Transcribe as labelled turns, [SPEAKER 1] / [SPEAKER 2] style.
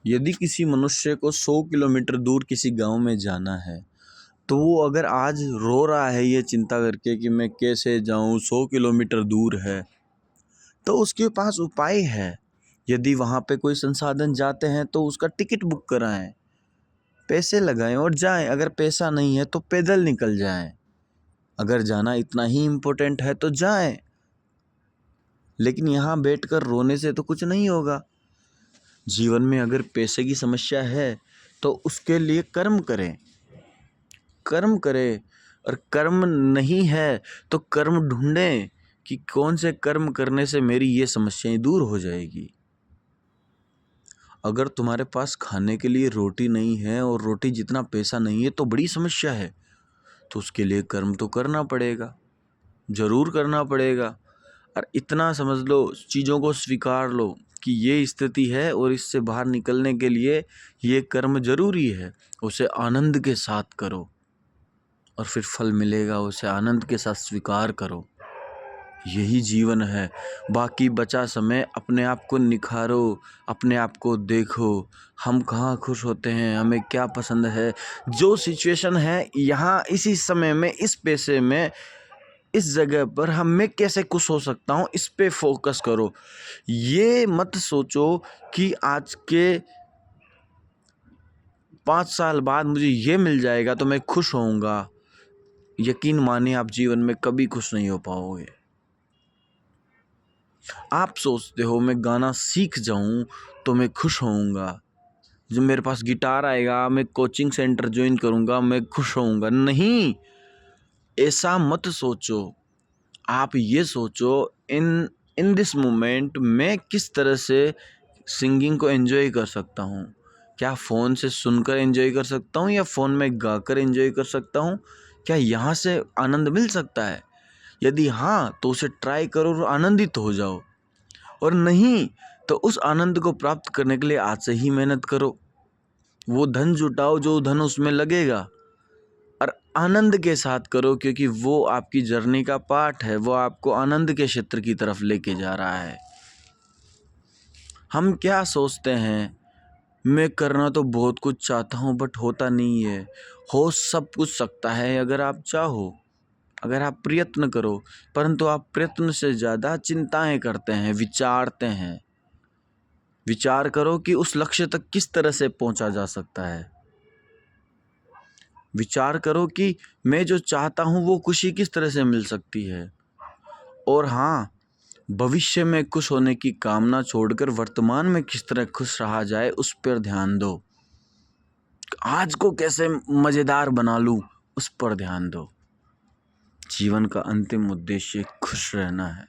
[SPEAKER 1] यदि किसी मनुष्य को 100 किलोमीटर दूर किसी गांव में जाना है, तो वो अगर आज रो रहा है ये चिंता करके कि मैं कैसे जाऊं, 100 किलोमीटर दूर है, तो उसके पास उपाय है। यदि वहाँ पे कोई संसाधन जाते हैं तो उसका टिकट बुक कराएं, पैसे लगाएं और जाएं। अगर पैसा नहीं है तो पैदल निकल जाएं। अगर जाना इतना ही इम्पोर्टेंट है तो जाएं। लेकिन यहाँ बैठकर रोने से तो कुछ नहीं होगा। जीवन में अगर पैसे की समस्या है तो उसके लिए कर्म करें, कर्म करें। और कर्म नहीं है तो कर्म ढूंढें कि कौन से कर्म करने से मेरी ये समस्याएं दूर हो जाएगी। अगर तुम्हारे पास खाने के लिए रोटी नहीं है और रोटी जितना पैसा नहीं है तो बड़ी समस्या है, तो उसके लिए कर्म तो करना पड़ेगा, जरूर करना पड़ेगा। और इतना समझ लो, चीज़ों को स्वीकार लो कि ये स्थिति है और इससे बाहर निकलने के लिए ये कर्म जरूरी है। उसे आनंद के साथ करो और फिर फल मिलेगा, उसे आनंद के साथ स्वीकार करो। यही जीवन है। बाकी बचा समय अपने आप को निखारो, अपने आप को देखो। हम कहाँ खुश होते हैं, हमें क्या पसंद है, जो सिचुएशन है यहाँ इसी समय में, इस पैसे में, इस जगह पर मैं कैसे खुश हो सकता हूँ, इस पे फोकस करो। ये मत सोचो कि आज के 5 साल बाद मुझे ये मिल जाएगा तो मैं खुश होऊंगा। यकीन मानिए आप जीवन में कभी खुश नहीं हो पाओगे। आप सोचते हो मैं गाना सीख जाऊं तो मैं खुश होऊंगा, जब मेरे पास गिटार आएगा, मैं कोचिंग सेंटर ज्वाइन करूंगा, मैं खुश होऊंगा। नहीं, ऐसा मत सोचो। आप ये सोचो, इन इन दिस मोमेंट मैं किस तरह से सिंगिंग को एंजॉय कर सकता हूँ। क्या फ़ोन से सुनकर एंजॉय कर सकता हूँ या फ़ोन में गाकर एंजॉय कर सकता हूँ? क्या यहाँ से आनंद मिल सकता है? यदि हाँ, तो उसे ट्राई करो और आनंदित हो जाओ। और नहीं तो उस आनंद को प्राप्त करने के लिए आज से ही मेहनत करो। वो धन जुटाओ जो धन उसमें लगेगा, और आनंद के साथ करो, क्योंकि वो आपकी जर्नी का पार्ट है। वो आपको आनंद के क्षेत्र की तरफ लेके जा रहा है। हम क्या सोचते हैं, मैं करना तो बहुत कुछ चाहता हूँ बट होता नहीं है। हो सब कुछ सकता है अगर आप चाहो, अगर आप प्रयत्न करो। परंतु आप प्रयत्न से ज़्यादा चिंताएं करते हैं, विचारते हैं। विचार करो कि उस लक्ष्य तक किस तरह से पहुंचा जा सकता है। विचार करो कि मैं जो चाहता हूं वो खुशी किस तरह से मिल सकती है। और हाँ, भविष्य में खुश होने की कामना छोड़कर वर्तमान में किस तरह खुश रहा जाए उस पर ध्यान दो। आज को कैसे मज़ेदार बना लूं, उस पर ध्यान दो। जीवन का अंतिम उद्देश्य खुश रहना है।